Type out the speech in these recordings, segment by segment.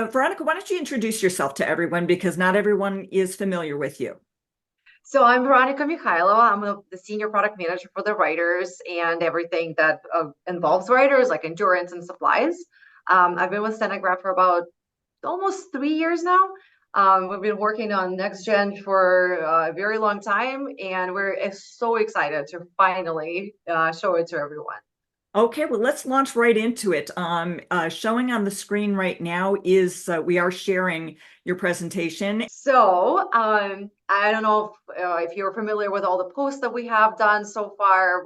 Veronika, why don't you introduce yourself to everyone because not everyone is familiar with you. So I'm Veronika Mikhailova. I'm the senior product manager for the writers and everything that involves writers, like endurance and supplies. I've been with Stenograph for about almost 3 years now. We've been working on NexGen for a very long time, and we're so excited to finally show it to everyone. Okay, well, let's launch right into it. Showing on the screen right now is we are sharing your presentation. So I don't know if you're familiar with all the posts that we have done so far.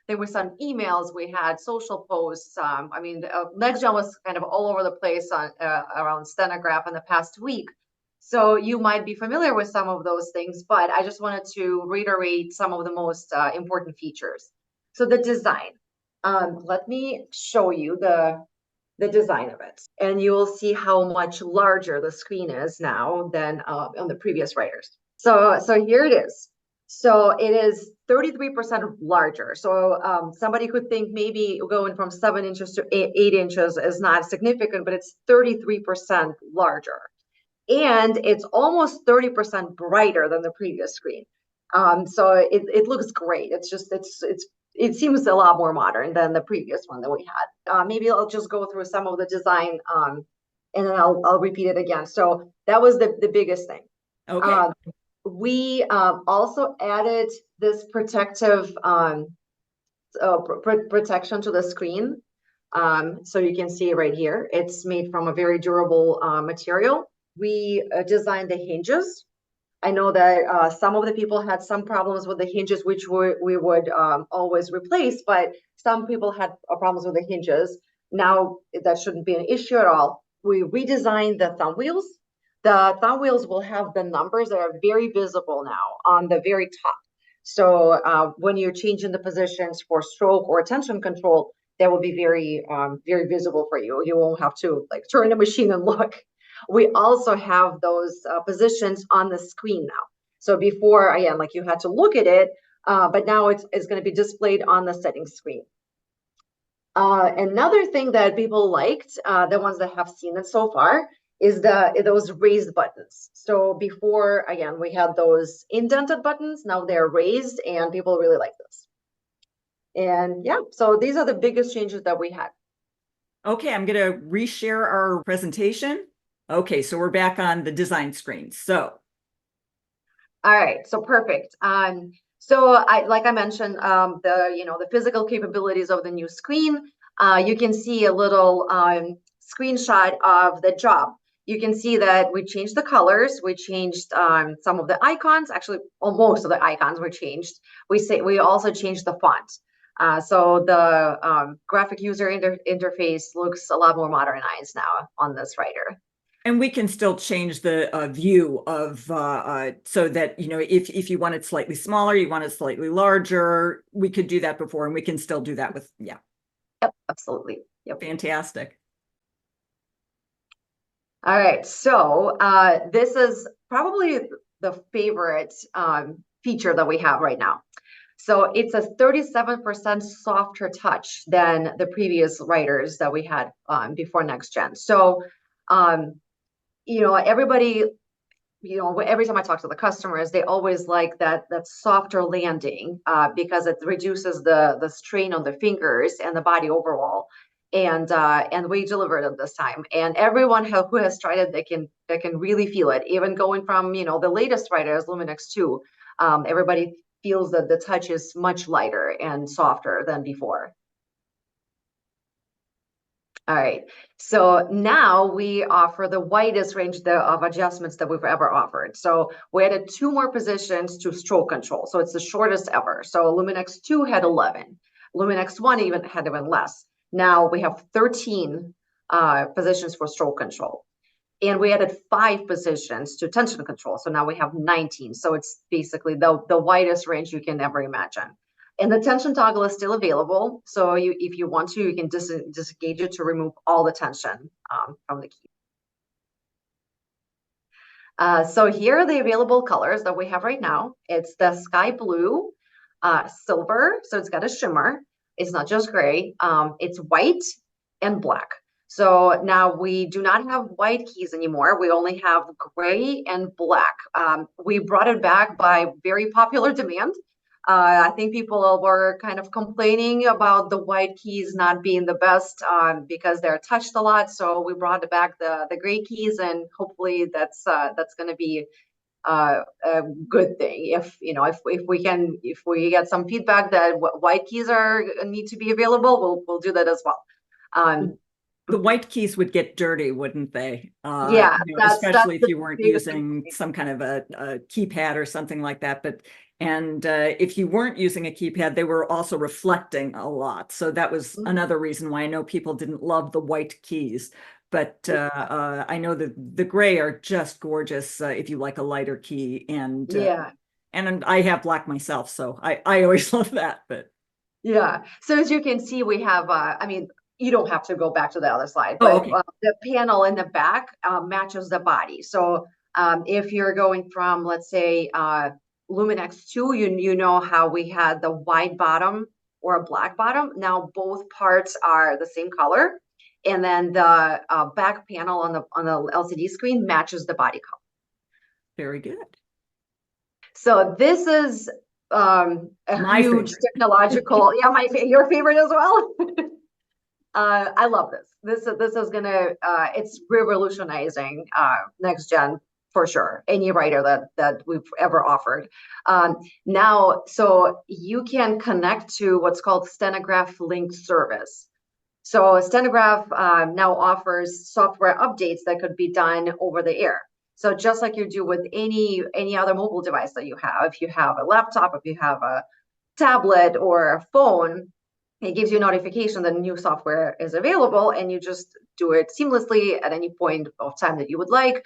There were some emails, we had social posts. NextGen was kind of all over the place on around Stenograph in the past week. So you might be familiar with some of those things, but I just wanted to reiterate some of the most important features. So the design. Let me show you the design of it, and you will see how much larger the screen is now than on the previous writers. So here it is. So it is 33% larger. So somebody could think maybe going from 7 inches to 8 inches is not significant, but it's 33% larger. And it's almost 30% brighter than the previous screen. So it looks great. It seems a lot more modern than the previous one that we had. Maybe I'll just go through some of the design, and then I'll repeat it again. So that was the biggest thing. Okay. We also added this protective protection to the screen. So you can see it right here. It's made from a very durable material. We designed the hinges. I know that some of the people had some problems with the hinges, which we would always replace, but some people had problems with the hinges. Now that shouldn't be an issue at all. We redesigned the thumb wheels. The thumb wheels will have the numbers that are very visible now on the very top. So when you're changing the positions for stroke or tension control, that will be very visible for you. You won't have to like turn the machine and look. We also have those positions on the screen now. So before, again, like you had to look at it, but now it's going to be displayed on the settings screen. Another thing that people liked, the ones that have seen it so far, is those raised buttons. So before, again, we had those indented buttons. Now they're raised, and people really like this. And yeah, so these are the biggest changes that we had. Okay, I'm going to reshare our presentation. Okay, so we're back on the design screen. So, all right, so perfect. Like I mentioned, the physical capabilities of the new screen. You can see a little screenshot of the job. You can see that we changed the colors. We changed some of the icons. Actually, most of the icons were changed. We also changed the font. So the graphic user interface looks a lot more modernized now on this writer. and we can still change the view of so that, if you want it slightly smaller, you want it slightly larger, we could do that before, and we can still do that with, yeah. Yep, absolutely. Yep. Fantastic. All right, so this is probably the favorite feature that we have right now. So it's a 37% softer touch than the previous writers that we had before NextGen. So, everybody, every time I talk to the customers, they always like that softer landing because it reduces the strain on the fingers and the body overall. And we delivered it this time. And everyone who has tried it, they can really feel it. Even going from the latest writers, Luminex 2, everybody feels that the touch is much lighter and softer than before. All right, so now we offer the widest range of adjustments that we've ever offered. So we added 2 more positions to stroke control. So it's the shortest ever. So Luminex 2 had 11. Luminex 1 even had even less. Now we have 13 positions for stroke control. And we added 5 positions to tension control. So now we have 19. So it's basically the widest range you can ever imagine. And the tension toggle is still available. So if you want to, you can disengage it to remove all the tension from the key. So here are the available colors that we have right now. It's the sky blue, silver, so it's got a shimmer. It's not just gray. It's white and black. So now we do not have white keys anymore. We only have gray and black. We brought it back by very popular demand. I think people were kind of complaining about the white keys not being the best because they're touched a lot. So we brought back the gray keys, and hopefully that's going to be a good thing. If we get some feedback that white keys need to be available, we'll do that as well. The white keys would get dirty, wouldn't they? Yeah, especially if the you weren't biggest using thing. some kind of a keypad or something like that. And if you weren't using a keypad, they were also reflecting a lot. So that was another reason why I know people didn't love the white keys. But I know that the gray are just gorgeous if you like a lighter key. And I have black myself, so I always love that. But yeah, so as you can see, we have, I mean, you don't have to go back to the other slide, oh, but okay. the panel in the back matches the body. So if you're going from, let's say, Luminex 2, you know how we had the white bottom or a black bottom. Now both parts are the same color. And then the back panel on the LCD screen matches the body color. Very good. So this is a My huge favorite. technological, yeah, your favorite as well. I love this. This is gonna it's revolutionizing NexGen for sure. Any writer that we've ever offered. Now, so you can connect to what's called Stenograph Link service. So Stenograph now offers software updates that could be done over the air. So just like you do with any other mobile device that you have, if you have a laptop, if you have a tablet or a phone, it gives you a notification that new software is available, and you just do it seamlessly at any point of time that you would like.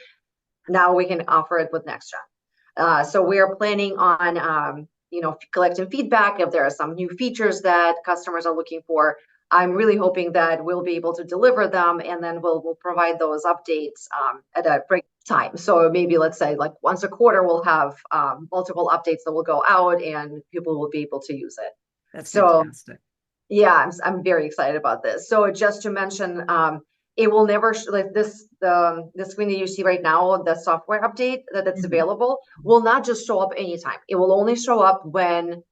Now we can offer it with NextGen. So we are planning on collecting feedback if there are some new features that customers are looking for. I'm really hoping that we'll be able to deliver them, and then we'll provide those updates at a break time. So maybe let's say like once a quarter, we'll have multiple updates that will go out, and people will be able to use it. That's So fantastic. yeah, I'm very excited about this. So just to mention, it will never like this the screen that you see right now, the software update that's available will not just show up anytime. It will only show up when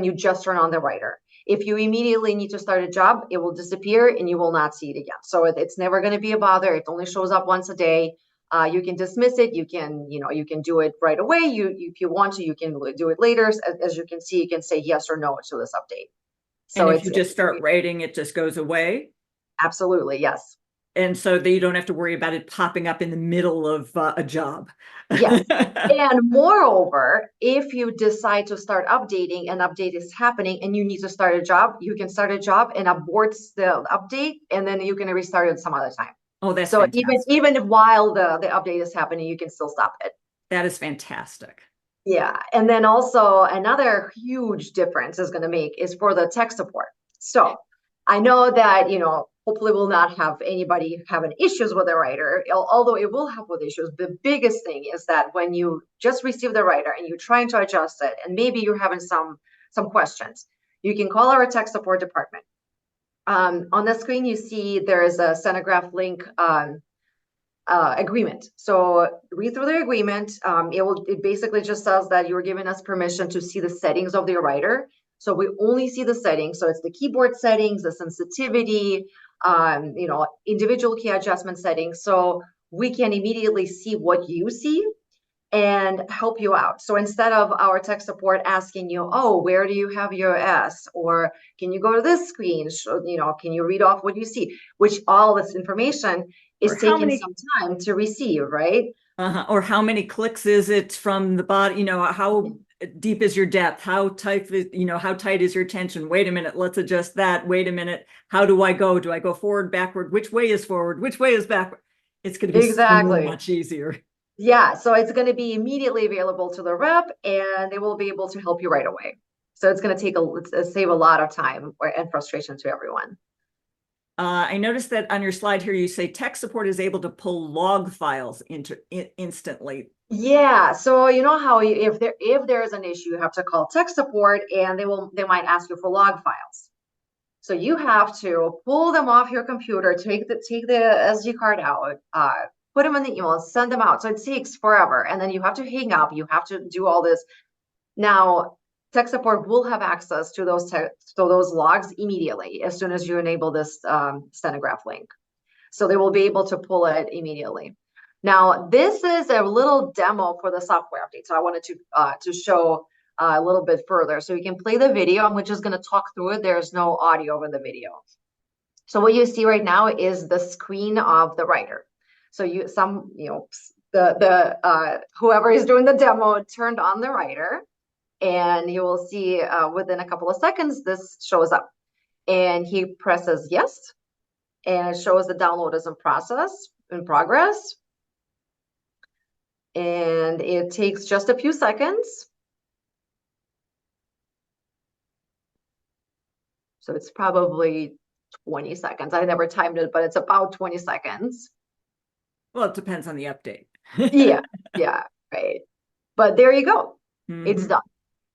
you just turn on the writer. If you immediately need to start a job, it will disappear and you will not see it again. So it's never going to be a bother. It only shows up once a day. You can dismiss it. You can do it right away. If you want to, you can do it later. As you can see, you can say yes or no to this update. So and if you just start writing, it just goes away? Absolutely, yes. And so that you don't have to worry about it popping up in the middle of a job. Yes. And moreover, if you decide to start updating, an update is happening and you need to start a job, you can start a job and abort the update, and then you can restart it some other time. Oh, that's so fantastic. even while the update is happening, you can still stop it. That is fantastic. Yeah. And then also another huge difference is going to make is for the tech support. So I know that, hopefully we'll not have anybody having issues with the writer, although it will have with issues. The biggest thing is that when you just receive the writer and you're trying to adjust it, and maybe you're having some questions, you can call our tech support department. On the screen, you see there is a Stenograph link agreement. So read through the agreement. It basically just says that you're giving us permission to see the settings of the writer. So we only see the settings. So it's the keyboard settings, the sensitivity, individual key adjustment settings. So we can immediately see what you see and help you out. So instead of our tech support asking you, oh, where do you have your S? Or can you go to this screen? Can you read off what you see? Which all this information is taking some time to receive, right? Or how many clicks is it from the body? How deep is your depth? How tight is your tension? Wait a minute, let's adjust that. Wait a minute, how do I go? Do I go forward, backward? Which way is forward? Which way is backward? It's going to be so much easier. Yeah, so it's going to be immediately available to the rep, and they will be able to help you right away. So it's going to save a lot of time and frustration to everyone. I noticed that on your slide here, you say tech support is able to pull log files instantly. Yeah, so you know how if there is an issue, you have to call tech support, and they might ask you for log files. So you have to pull them off your computer, take the SD card out, put them in the email, send them out. So it takes forever. And then you have to hang up. You have to do all this. Now, tech support will have access to those logs immediately as soon as you enable this Stenograph link. So they will be able to pull it immediately. Now, this is a little demo for the software update. So I wanted to show a little bit further. So you can play the video. I'm just going to talk through it. There's no audio in the video. So what you see right now is the screen of the writer. So whoever is doing the demo turned on the writer, and you will see within a couple of seconds this shows up, and he presses yes, and it shows the download is in progress, and it takes just a few seconds. So it's probably 20 seconds. I never timed it, but it's about 20 seconds. Well, it depends on the update. yeah, right. But there you go. Mm-hmm. It's done.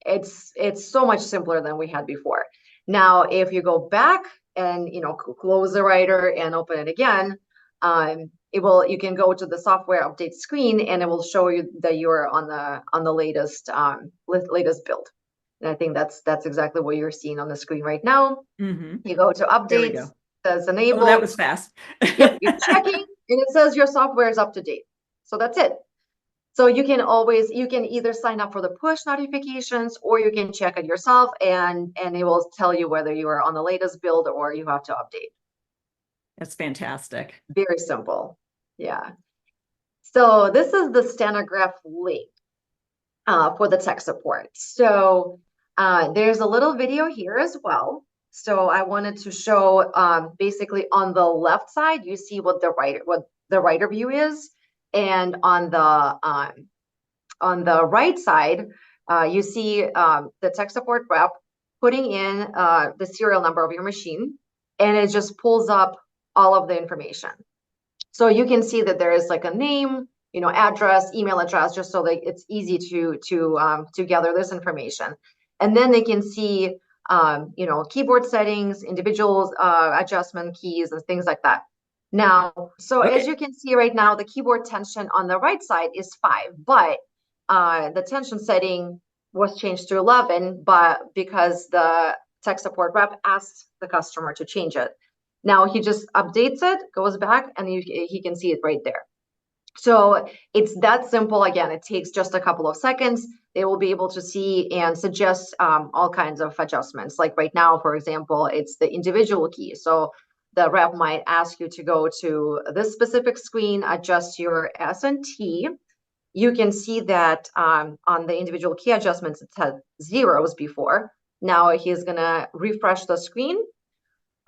It's so much simpler than we had before. Now, if you go back and close the writer and open it again, you can go to the software update screen, and it will show you that you're on the latest build. And I think that's exactly what you're seeing on the screen right now. Mm-hmm. You go to updates, says enable. Oh, that was fast. Yep, you're checking, and it says your software is up to date. So that's it. So you can either sign up for the push notifications, or you can check it yourself, and it will tell you whether you are on the latest build or you have to update. That's fantastic. Very simple. Yeah. So this is the Stenograph link for the tech support. So there's a little video here as well. So I wanted to show basically on the left side, you see what the writer view is. And on the right side, you see the tech support rep putting in the serial number of your machine, and it just pulls up all of the information. So you can see that there is like a name, address, email address, just so that it's easy to gather this information. And then they can see keyboard settings, individual adjustment keys, and things like that. Now, so as you can see right now, the keyboard tension on the right side is 5, but the tension setting was changed to 11, but because the tech support rep asked the customer to change it. Now he just updates it, goes back, and he can see it right there. So it's that simple. Again, it takes just a couple of seconds. They will be able to see and suggest all kinds of adjustments. Like right now, for example, it's the individual key. So the rep might ask you to go to this specific screen, adjust your S and T. You can see that on the individual key adjustments, it had zeros before. Now he's gonna refresh the screen,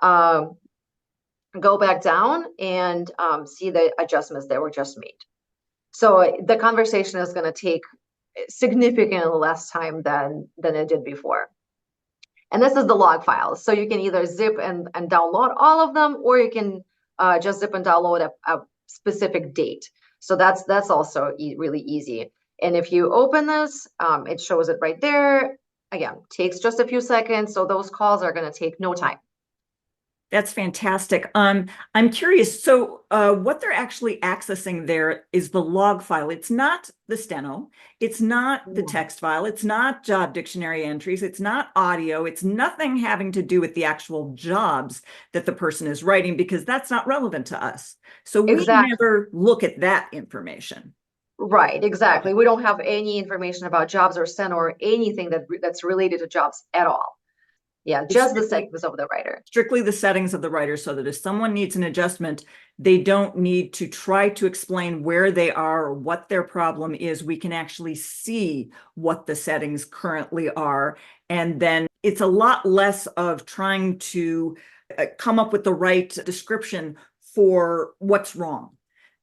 go back down, and see the adjustments that were just made. So the conversation is gonna take significantly less time than it did before. And this is the log files. So you can either zip and download all of them, or you can just zip and download a specific date. So that's also really easy. And if you open this, it shows it right there. Again, takes just a few seconds. So those calls are going to take no time. That's fantastic. I'm curious. So what they're actually accessing there is the log file. It's not the steno. It's not the text file. It's not job dictionary entries. It's not audio. It's nothing having to do with the actual jobs that the person is writing, because that's not relevant to us. So we never look at that information. Right, exactly. We don't have any information about jobs or steno or anything that's related to jobs at all. Yeah, just the settings of the writer. Strictly the settings of the writer, so that if someone needs an adjustment, they don't need to try to explain where they are or what their problem is. We can actually see what the settings currently are. And then it's a lot less of trying to come up with the right description for what's wrong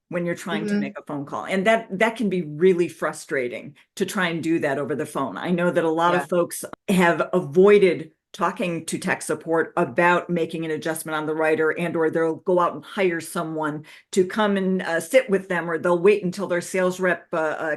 when you're trying to make a phone call. And that can be really frustrating to try and do that over the phone. I know that a lot of folks have avoided talking to tech support about making an adjustment on the writer, and or they'll go out and hire someone to come and sit with them, or they'll wait until their sales rep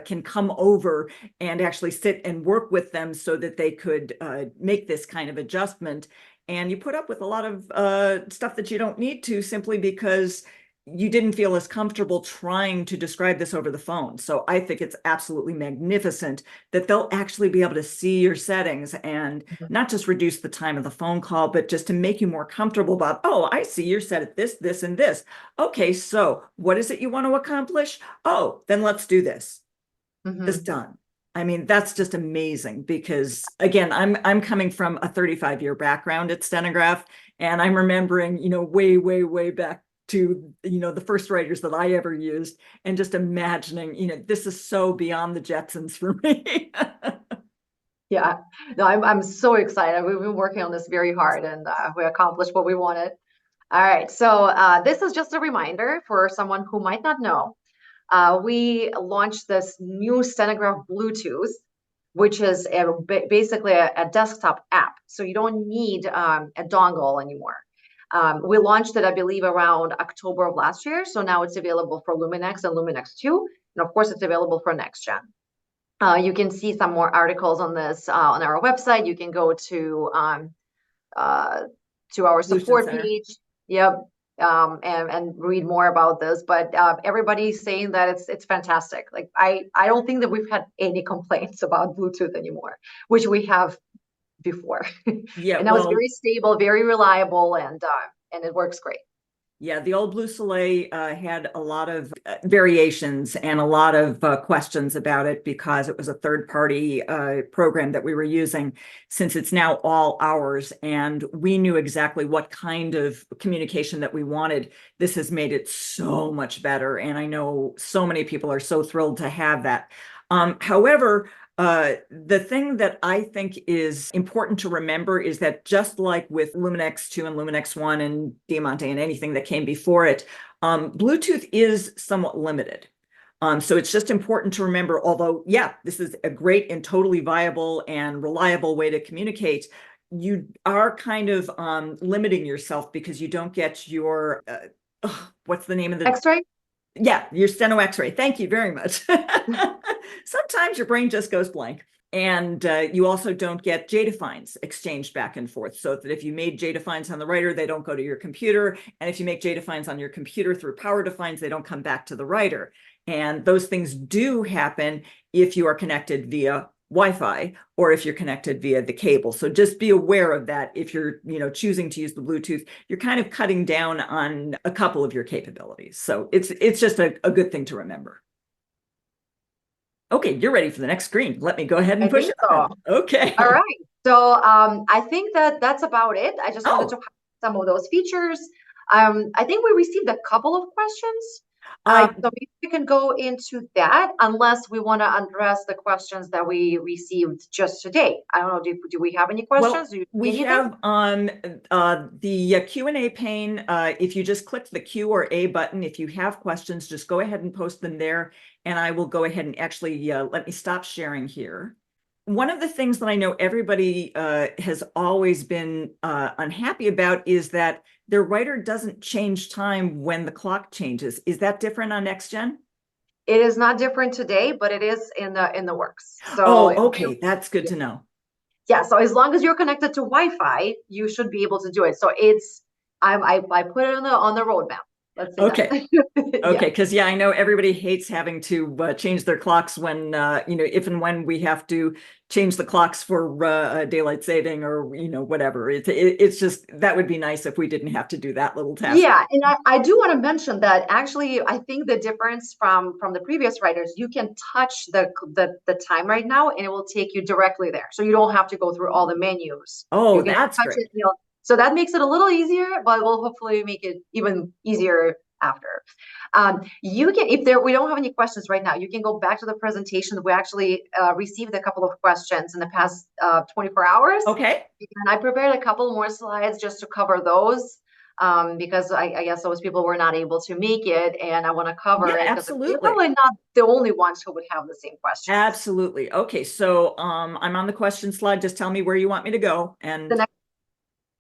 can come over and actually sit and work with them so that they could make this kind of adjustment. and you put up with a lot of stuff that you don't need to, simply because you didn't feel as comfortable trying to describe this over the phone. So I think it's absolutely magnificent that they'll actually be able to see your settings, and not just reduce the time of the phone call, but just to make you more comfortable about, oh, I see you're set at this, this, and this. Okay, so what is it you want to accomplish? Oh, then let's do this. It's done. I mean, that's just amazing, because again, I'm coming from a 35-year background at Stenograph, and I'm remembering, way back to, the first writers that I ever used, and just imagining, this is so beyond the Jetsons for me. Yeah, no, I'm so excited. We've been working on this very hard, and we accomplished what we wanted. All right, so this is just a reminder for someone who might not know. We launched this new Stenograph Bluetooth, which is basically a desktop app. So you don't need a dongle anymore. We launched it, I believe, around October of last year. So now it's available for Luminex and Luminex 2. And of course, it's available for NexGen. You can see some more articles on this on our website. You can go to our Solution support Center. page. Yep. And read more about this. But everybody's saying that it's fantastic. Like I don't think that we've had any complaints about Bluetooth anymore, which we have before. Yeah, And now it's well, very stable, very reliable, and it works great. yeah, the old Blue Soleil had a lot of variations and a lot of questions about it, because it was a third-party program that we were using. Since it's now all ours, and we knew exactly what kind of communication that we wanted, this has made it so much better. And I know so many people are so thrilled to have that. However, the thing that I think is important to remember is that, just like with Luminex 2 and Luminex 1 and Diamante and anything that came before it, Bluetooth is somewhat limited. So it's just important to remember, although, yeah, this is a great and totally viable and reliable way to communicate, you are kind of limiting yourself, because you don't get your, what's the name of the... X-ray? Yeah, your steno X-ray. Thank you very much. Sometimes your brain just goes blank. And you also don't get J defines exchanged back and forth, so that if you made J defines on the writer, they don't go to your computer. And if you make J defines on your computer through power defines, they don't come back to the writer. And those things do happen if you are connected via Wi-Fi, or if you're connected via the cable. So just be aware of that. If you're, choosing to use the Bluetooth, you're kind of cutting down on a couple of your capabilities. So it's just a good thing to remember. Okay, you're ready for the next screen. Let me go ahead and I push think it. so. Okay. All right. So I think that's about it. I just wanted to Oh, highlight some of those features. I think we received a couple of questions. uh, So maybe we can go into that, unless we want to address the questions that we received just today. I don't know. Do we have any questions? well, Do you see we anything? have on the Q&A pane, if you just click the Q or A button, if you have questions, just go ahead and post them there, and I will go ahead and actually let me stop sharing here. One of the things that I know everybody has always been unhappy about is that their writer doesn't change time when the clock changes. Is that different on NexGen? It is not different today, but it is in the works. So Oh, okay, that's good to know. yeah, so as long as you're connected to Wi-Fi, you should be able to do it. So it's I put it on the roadmap. Let's say Okay. that. Yeah. Okay, because yeah, I know everybody hates having to change their clocks when if and when we have to change the clocks for daylight saving, or whatever. It's just, that would be nice if we didn't have to do that little task. Yeah, and I do want to mention that actually I think the difference from the previous writers, you can touch the time right now and it will take you directly there. So you don't have to go through all the menus. Oh, You can that's touch great. it, so that makes it a little easier, but will hopefully make it even easier after. You can, if we don't have any questions right now, you can go back to the presentation. We actually received a couple of questions in the past 24 hours. Okay. And I prepared a couple more slides just to cover those, because I guess those people were not able to make it, and I want to cover Yeah, it because they're absolutely. probably not the only ones who would have the same questions. Absolutely. Okay, so I'm on the question slide. Just tell me where you want me to go. And The next,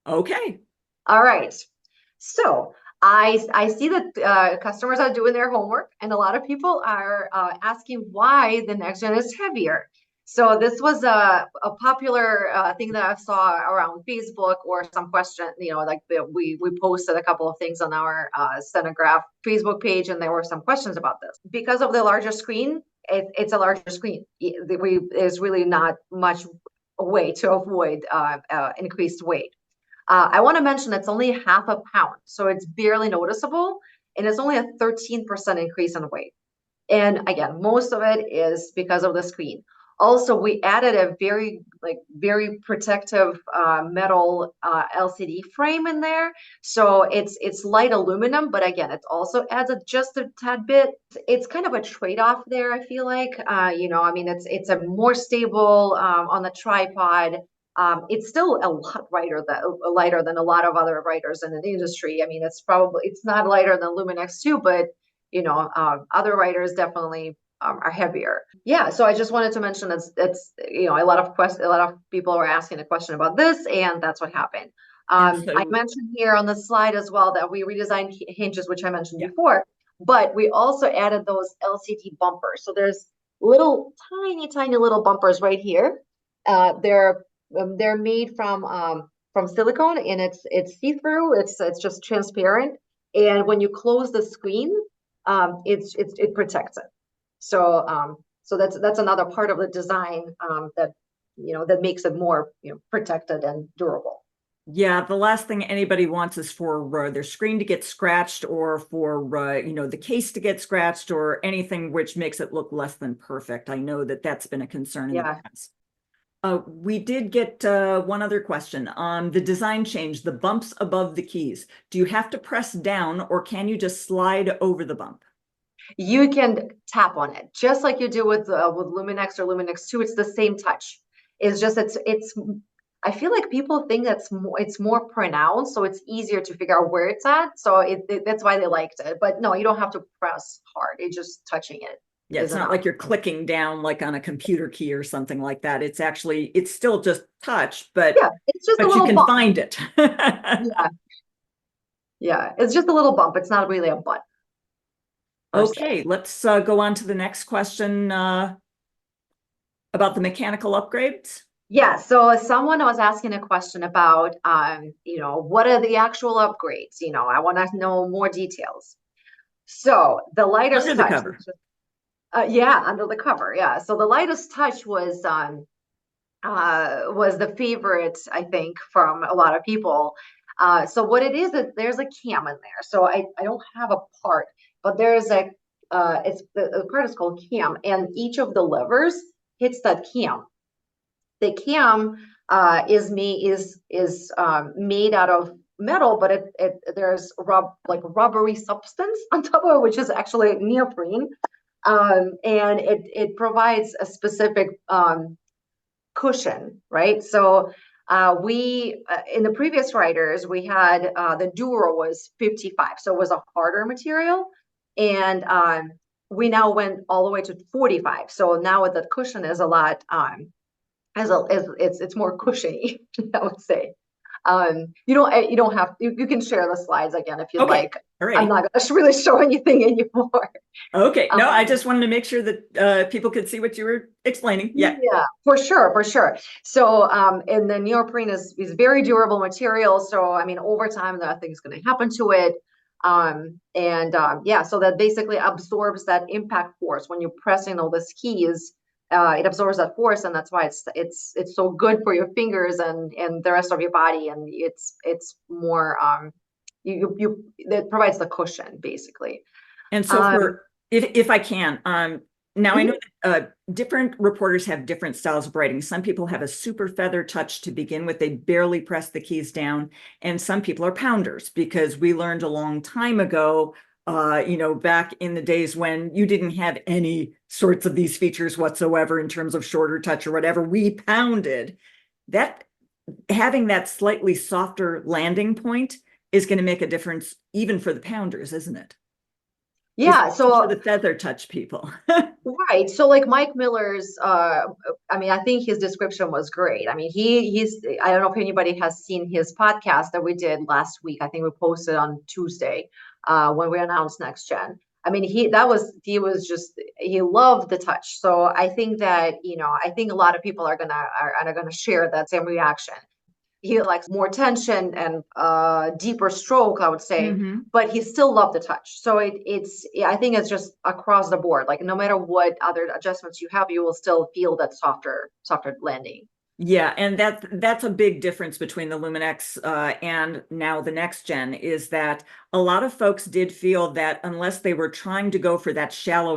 okay. all right. So I see that customers are doing their homework, and a lot of people are asking why the NextGen is heavier. So this was a popular thing that I saw around Facebook or some question, like we posted a couple of things on our Stenograph Facebook page, and there were some questions about this. Because of the larger screen, it's a larger screen. There's really not much way to avoid increased weight. I want to mention it's only half a pound, so it's barely noticeable, and it's only a 13% increase in weight. And again, most of it is because of the screen. Also, we added a very protective metal LCD frame in there. So it's light aluminum, but again, it also adds just a tad bit. It's kind of a trade-off there, I feel like. I mean, it's a more stable on the tripod. It's still a lot lighter than a lot of other writers in the industry. I mean, it's not lighter than Luminex 2, but other writers definitely are heavier. Yeah, so I just wanted to mention it's a lot of people were asking a question about this, and that's what happened. I mentioned here on the slide as well that we redesigned hinges, which I mentioned before, but we also added those LCD bumpers. So there's little tiny little bumpers right here. They're made from silicone, and it's see-through. It's just transparent, and when you close the screen, it protects it. So that's another part of the design that makes it more protected and durable. Yeah, the last thing anybody wants is for their screen to get scratched, or for the case to get scratched, or anything which makes it look less than perfect. I know that's been a concern in the past. We did get one other question on the design change, the bumps above the keys. Do you have to press down, or can you just slide over the bump? You can tap on it just like you do with Luminex or Luminex 2. It's the same touch. It's just it's. I feel like people think it's more pronounced, so it's easier to figure out where it's at. So that's why they liked it. But no, you don't have to press hard. It's just touching it. Yeah, it's not like you're clicking down like on a computer key or something like that. It's still just touch, but yeah, it's just but you can bump. find it. Yeah, it's just a little bump. It's not really a button. Okay, let's go on to the next question about the mechanical upgrades. Yeah, so someone was asking a question about, what are the actual upgrades? I want to know more details. So the lightest Under the touch, cover. yeah, under the cover, yeah. So the lightest touch was the favorite, I think, from a lot of people. So what it is there's a cam in there. So I don't have a part, but there's the part is called cam, and each of the levers hits that cam. The cam is made out of metal, but there's rubbery substance on top of it, which is actually neoprene, and it provides a specific cushion, right? So we in the previous writers we had the Duro was 55, so it was a harder material, and we now went all the way to 45. So now the cushion is a lot it's more cushiony, I would say. You don't have you can share the slides again if you'd like. All right. I'm not gonna really show anything anymore. Okay, no, I just wanted to make sure that people could see what you were explaining. Yeah, for sure. So and the neoprene is very durable material. So I mean, over time, nothing's going to happen to it. So that basically absorbs that impact force when you're pressing all these keys. It absorbs that force, and that's why it's so good for your fingers and the rest of your body, and it's more it provides the cushion basically. And so if I can, now I know that different reporters have different styles of writing. Some people have a super feather touch to begin with. They barely press the keys down. And some people are pounders, because we learned a long time ago, back in the days when you didn't have any sorts of these features whatsoever in terms of shorter touch or whatever, we pounded. That having that slightly softer landing point is going to make a difference even for the pounders, isn't it? Yeah, so for the feather touch people. right. So like Mike Miller's I mean, I think his description was great. I mean, he's I don't know if anybody has seen his podcast that we did last week. I think we posted on Tuesday when we announced NexGen. I mean, he loved the touch. So I think that, I think a lot of people are gonna share that same reaction. He likes more tension and deeper stroke, I would say, Mm-hmm. but he still loved the touch. So I think it's just across the board. Like no matter what other adjustments you have, you will still feel that softer landing. Yeah, and that's a big difference between the Luminex and now the NexGen, is that a lot of folks did feel that unless they were trying to go for that shallow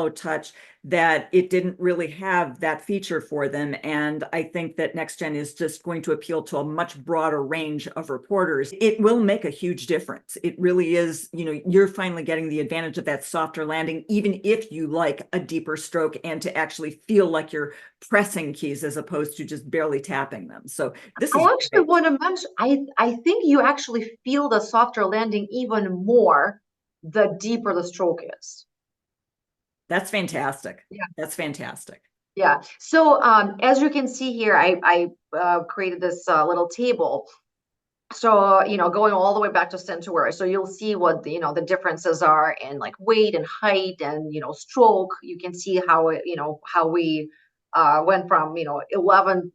touch, that it didn't really have that feature for them. And I think that NexGen is just going to appeal to a much broader range of reporters. It will make a huge difference. It really is, you're finally getting the advantage of that softer landing, even if you like a deeper stroke and to actually feel like you're pressing keys as opposed to just barely tapping them. So this is I actually great. want to mention, I think you actually feel the softer landing even more the deeper the stroke is. That's fantastic. Yeah. That's fantastic. Yeah. So as you can see here, I created this little table. So, going all the way back to Centauri. So you'll see what the differences are in like weight and height and, stroke. You can see how how we went from, 11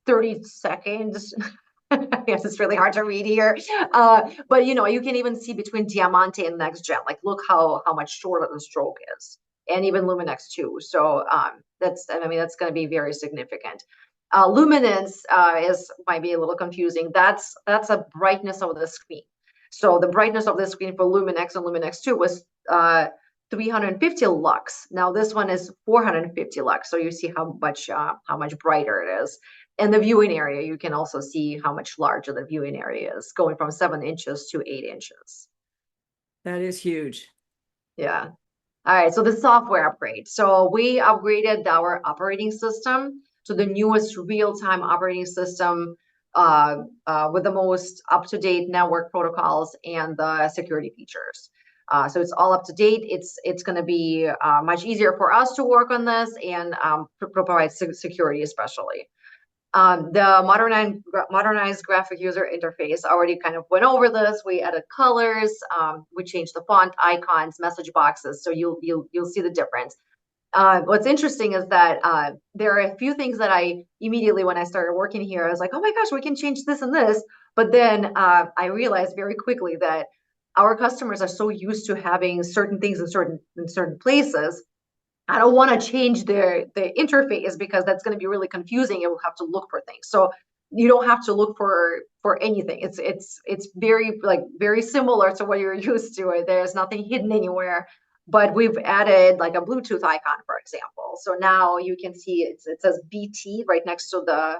30 seconds. Yes, it's really hard to read here. But you can even see between Diamante and NexGen, like look how much shorter the stroke is, and even Luminex too. So that's going to be very significant. Luminance might be a little confusing. That's a brightness of the screen. So the brightness of the screen for Luminex and Luminex 2 was 350 lux. Now this one is 450 lux. So you see how much brighter it is. And the viewing area, you can also see how much larger the viewing area is, going from 7 inches to 8 inches. That is huge. Yeah. All right, so the software upgrade. So we upgraded our operating system to the newest real-time operating system with the most up-to-date network protocols and the security features. So it's all up to date. It's going to be much easier for us to work on this and provide security, especially. The modernized graphic user interface, already kind of went over this. We added colors, we changed the font, icons, message boxes, so you'll see the difference. What's interesting is that there are a few things that I immediately, when I started working here, I was like, oh my gosh, we can change this and this. But then I realized very quickly that our customers are so used to having certain things in certain places. I don't want to change the interface because that's going to be really confusing. You'll have to look for things. So you don't have to look for anything. It's very similar to what you're used to. There's nothing hidden anywhere. But we've added like a Bluetooth icon, for example. So now you can see it says BT right next to the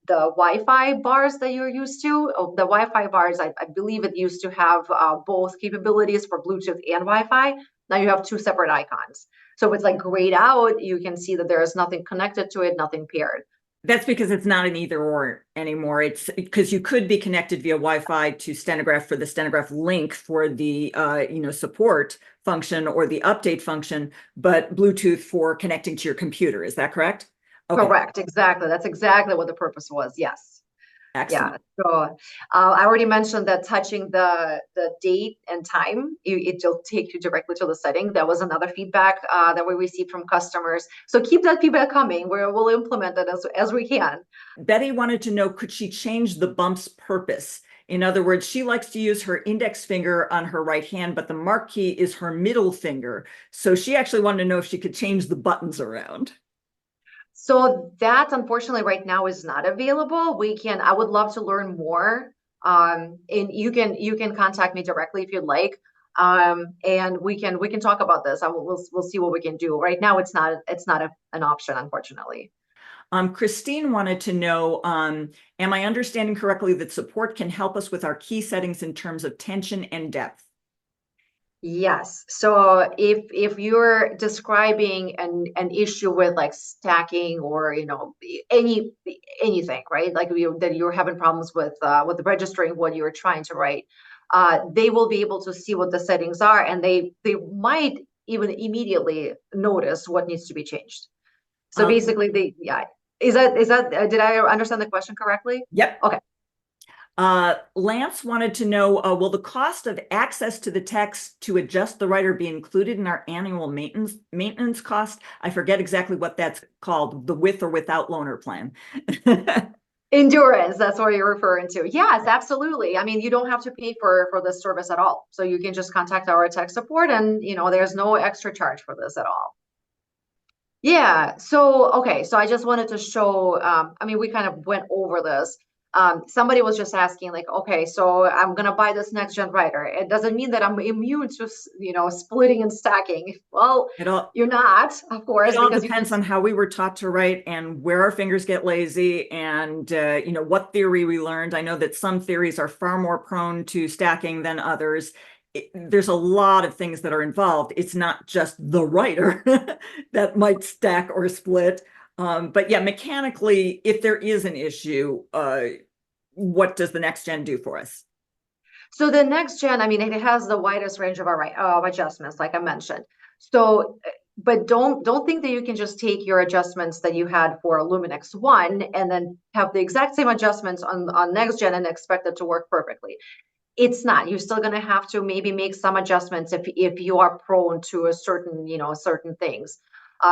Wi-Fi bars that you're used to. Oh, the Wi-Fi bars, I believe it used to have both capabilities for Bluetooth and Wi-Fi. Now you have two separate icons. So if it's like grayed out, you can see that there is nothing connected to it, nothing paired. That's because it's not an either or anymore. It's because you could be connected via Wi-Fi to Stenograph for the Stenograph link for the support function or the update function, but Bluetooth for connecting to your computer. Is that correct? Okay. Correct. Exactly. That's exactly what the purpose was. Yes. Excellent. Yeah. So I already mentioned that touching the date and time, it'll take you directly to the setting. That was another feedback that we received from customers. So keep that feedback coming. We'll implement it as we can. Betty wanted to know, could she change the bump's purpose? In other words, she likes to use her index finger on her right hand, but the mark key is her middle finger. So she actually wanted to know if she could change the buttons around. So that unfortunately right now is not available. I would love to learn more. And you can contact me directly if you'd like. And we can talk about this. We'll see what we can do. Right now it's not an option, unfortunately. Christine wanted to know, am I understanding correctly that support can help us with our key settings in terms of tension and depth? Yes. So if you're describing an issue with like stacking or anything, right? Like that you're having problems with registering what you're trying to write, they will be able to see what the settings are, and they might even immediately notice what needs to be changed. So basically, is that did I understand the question correctly? Yep. Okay. Lance wanted to know, will the cost of access to the text to adjust the writer be included in our annual maintenance cost? I forget exactly what that's called, the with or without loaner plan. Endurance, that's what you're referring to. Yes, absolutely. I mean, you don't have to pay for this service at all. So you can just contact our tech support and, there's no extra charge for this at all. Yeah. So, okay. So I just wanted to show, I mean, we kind of went over this. Somebody was just asking like, okay, so I'm going to buy this next gen writer. It doesn't mean that I'm immune to, splitting and stacking. Well, It all you're not, of course, it all because you can. depends on how we were taught to write and where our fingers get lazy and what theory we learned. I know that some theories are far more prone to stacking than others. There's a lot of things that are involved. It's not just the writer that might stack or split. But yeah, mechanically, if there is an issue, what does the next gen do for us? So the next gen, I mean, it has the widest range of adjustments, like I mentioned. So, but don't think that you can just take your adjustments that you had for Luminex 1 and then have the exact same adjustments on next gen and expect it to work perfectly. It's not. You're still going to have to maybe make some adjustments if you are prone to a certain, certain things,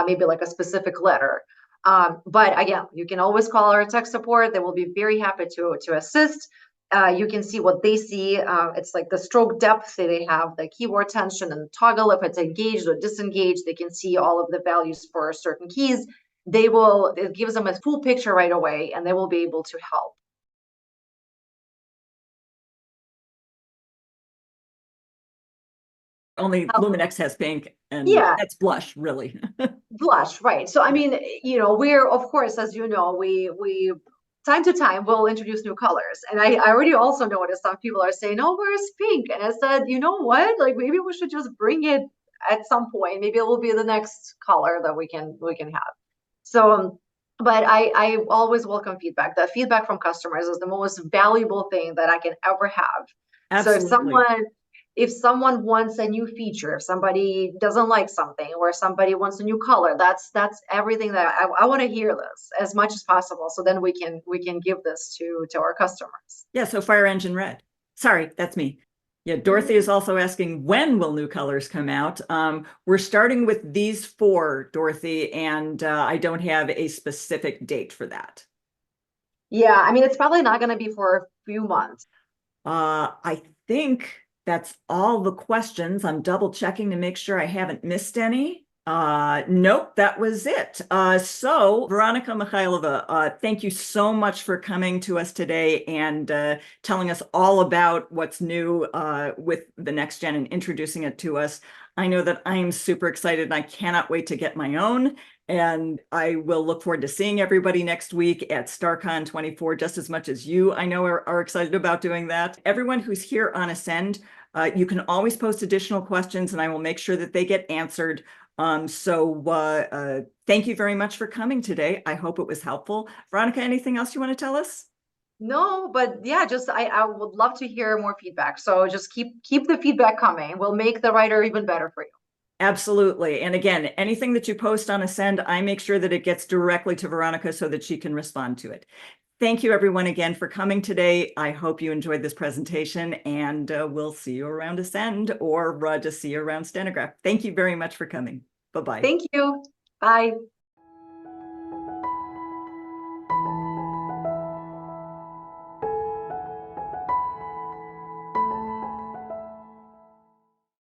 maybe like a specific letter. But again, you can always call our tech support. They will be very happy to assist. You can see what they see. It's like the stroke depth. They have the keyboard tension and toggle if it's engaged or disengaged. They can see all of the values for certain keys. It gives them a full picture right away, and they will be able to help. Only Luminex has pink, and Yeah, that's blush, really. blush, right. So I mean, we're, of course, as you know, we time to time we'll introduce new colors. And I already also noticed some people are saying, oh, where's pink? And I said, you know what? Like maybe we should just bring it at some point. Maybe it will be the next color that we can have. So but I always welcome feedback. The feedback from customers is the most valuable thing that I can ever have. So Absolutely. if someone wants a new feature, if somebody doesn't like something, or somebody wants a new color, that's everything that I want to hear this as much as possible. So then we can give this to our customers. Yeah, so Fire Engine Red. Sorry, that's me. Yeah, Dorothy is also asking, when will new colors come out? We're starting with these four, Dorothy, and I don't have a specific date for that. Yeah, I mean, it's probably not going to be for a few months. I think that's all the questions. I'm double checking to make sure I haven't missed any. Nope, that was it. So Veronika Mikhailova, thank you so much for coming to us today and telling us all about what's new with the next gen and introducing it to us. I know that I'm super excited and I cannot wait to get my own. And I will look forward to seeing everybody next week at StarCon 24, just as much as you, I know, are excited about doing that. Everyone who's here on Ascend, you can always post additional questions and I will make sure that they get answered. Thank you very much for coming today. I hope it was helpful. Veronika, anything else you want to tell us? No, but yeah, just I would love to hear more feedback. So just keep the feedback coming. We'll make the writer even better for you. Absolutely. And again, anything that you post on Ascend, I make sure that it gets directly to Veronika so that she can respond to it. Thank you everyone again for coming today. I hope you enjoyed this presentation and we'll see you around Ascend or just see you around Stenograph. Thank you very much for coming. Bye-bye. Thank you. Bye.